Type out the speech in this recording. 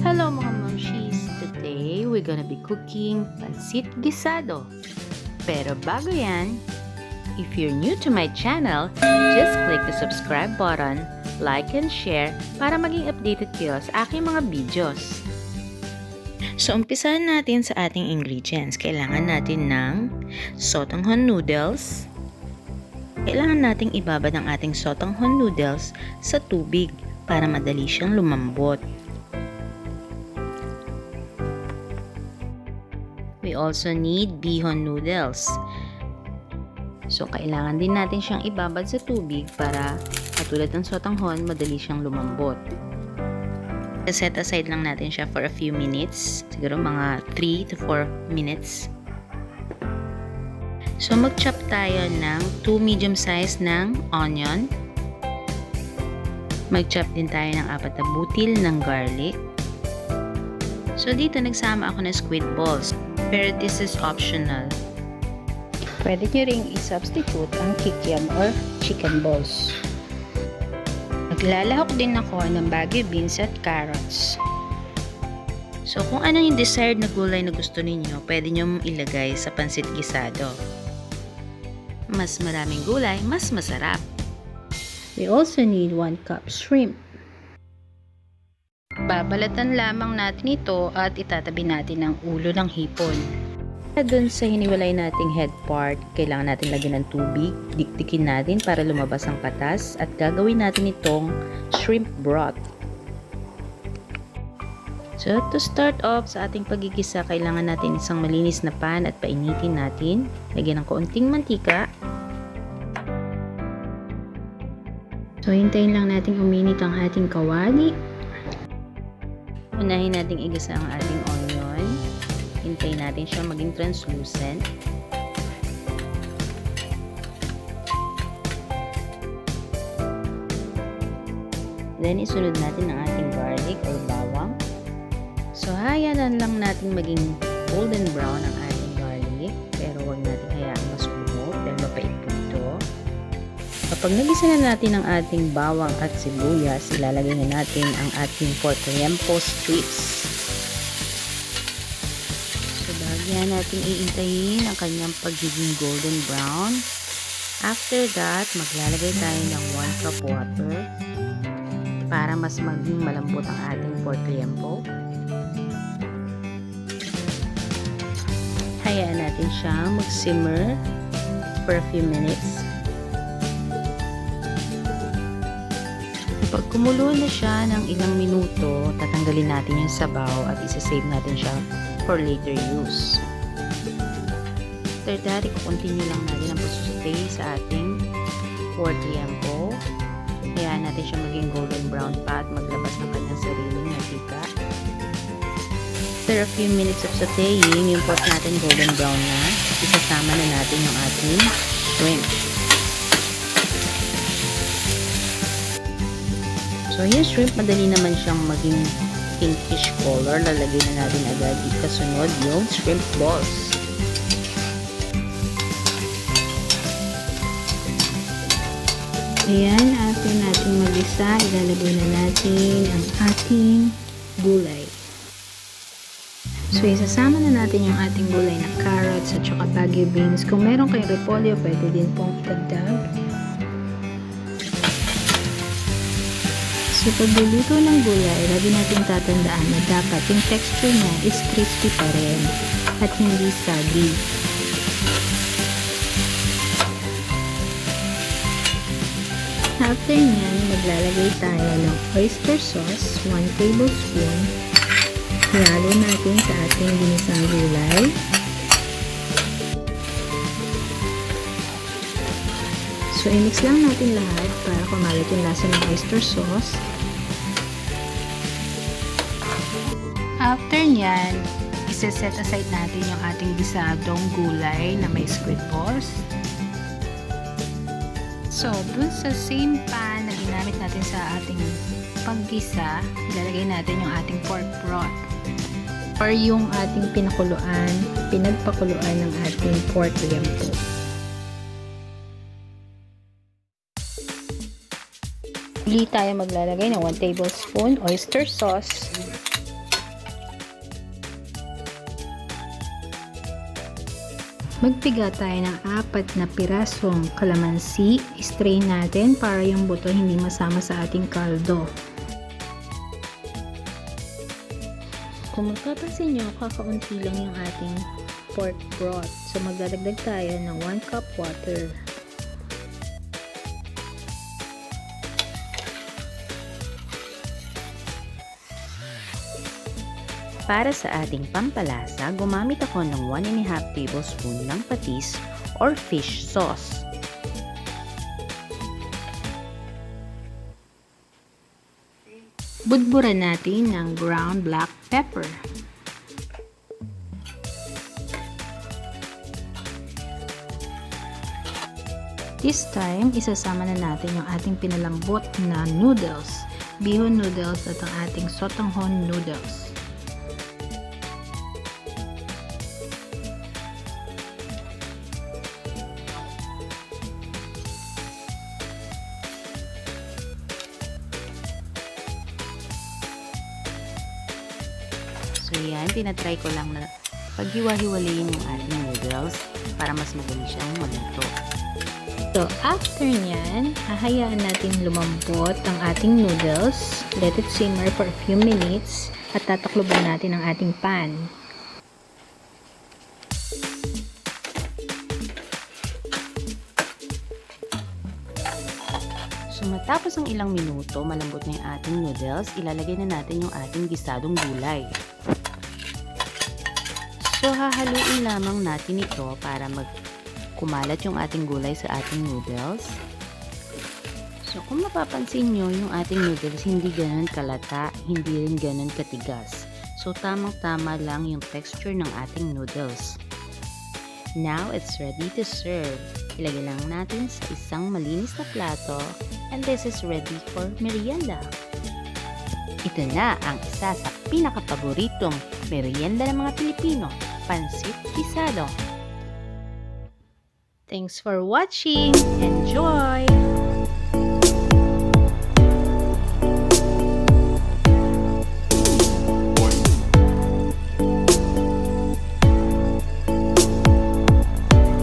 Hello mga momshies! Today, we're gonna be cooking Pansit Guisado. Pero bago yan, if you're new to my channel, just click the subscribe button, like and share para maging updated kayo sa aking mga videos. So, umpisahan natin sa ating ingredients. Kailangan natin ng sotanghon noodles. Kailangan nating ibabad ang ating sotanghon noodles sa tubig para madali siyang lumambot. We also need bihon noodles. So, kailangan din natin siyang ibabad sa tubig para katulad ng sotanghon, madali siyang lumambot. Set aside lang natin siya for a few minutes. Siguro mga 3 to 4 minutes. So, mag-chop tayo ng 2 medium size ng onion. Mag-chop din tayo ng 4 na butil ng garlic. So, dito nagsama ako ng squid balls. Pero this is optional. Pwede nyo ring i-substitute ang kikiam or chicken balls. Maglalahok din ako ng bagu beans at carrots. So, kung ano yung desired na gulay na gusto ninyo, pwede nyo ilagay sa pansit guisado. Mas maraming gulay, mas masarap. We also need 1 cup shrimp. Babalatan lamang natin ito at itatabi natin ang ulo ng hipon. Doon sa hiniwalay nating head part, kailangan natin lagyan ng tubig, dikdikin natin para lumabas ang katas at gagawin natin itong shrimp broth. So, to start off sa ating pagigisa, kailangan natin isang malinis na pan at painitin natin. Lagyan ng kaunting mantika. So, hintayin lang natin uminit ang ating kawali. Unahin natin igisa ang ating onion. Hintayin natin siya maging translucent. Then, isunod natin ang ating garlic or bawang. So, hayanan lang natin maging golden brown ang ating garlic. Pero huwag natin hayaan masunog dahil mapait po ito. Kapag nagisa na natin ang ating bawang at sibuyas, ilalagay na natin ang ating pork liempo strips. So, bagyan natin iintayin ang kanyang pagiging golden brown. After that, maglalagay tayo ng 1 cup water para mas maging malambot ang ating pork liempo. Hayaan natin siyang mag-simmer for a few minutes. Pag kumulo na siya ng ilang minuto, tatanggalin natin yung sabaw at isa-save natin siya for later use. After that, i-continue lang natin ang pagsusutay sa ating pork liempo. Hayaan natin siya maging golden brown pa at maglabas ng kanyang sariling mantika. After a few minutes of sauteing, yung pork natin golden brown na, isasama na natin yung ating shrimp. So, yung shrimp, madali naman siyang maging pinkish color. Lalagay na natin agad kasunod yung shrimp balls. Ayan, after natin mag-isa, ilalagay na natin ang ating gulay. So, isasama na natin yung ating gulay na carrots at saka bagu beans. Kung meron kayong repolyo, pwede din pong idagdag. So, pagluluto ng gulay, lagi natin tatandaan na dapat yung texture niya is crispy pa rin at hindi soggy. After nyan, maglalagay tayo ng oyster sauce, 1 tablespoon. Ihalo natin sa ating ginisang gulay. So, i-mix lang natin lahat para kumalat yung lasa ng oyster sauce. After nyan, isa-set aside natin yung ating gisadong gulay na may squid balls. So, dun sa same pan na ginamit natin sa ating paggisa, ilalagay natin yung ating pork broth or yung ating pinagpakuluan ng ating pork liempo. Uli tayo maglalagay ng 1 tablespoon oyster sauce. Magpiga tayo ng 4 na pirasong kalamansi. Strain natin para yung buto hindi masama sa ating kaldo. Kung magpapansin nyo, kakaunti lang yung ating pork broth. So magdadagdag tayo ng 1 cup water. Para sa ating pampalasa, gumamit ako ng 1½ tablespoon ng patis or fish sauce. Budburan natin ng ground black pepper. This time, isasama na natin yung ating pinalambot na noodles, bihon noodles at ang ating sotanghon noodles. So yan, tinatry ko lang na paghiwa-hiwalayin yung ating noodles para mas madali siyang maluto. So after nyan, hahayaan natin lumambot ang ating noodles. Let it simmer for a few minutes at tatakloban natin ang ating pan. So matapos ang ilang minuto, malambot na yung ating noodles, ilalagay na natin yung ating gisadong gulay. So hahaluin lamang natin ito para kumalat yung ating gulay sa ating noodles. So kung mapapansin nyo, yung ating noodles hindi ganun kalata, hindi rin ganun katigas. So tamang-tama lang yung texture ng ating noodles. Now it's ready to serve. Ilagay lang natin sa isang malinis na plato and this is ready for merienda. Ito na ang isa sa pinakapaboritong merienda ng mga Pilipino, Pansit Guisado. Thanks for watching! Enjoy!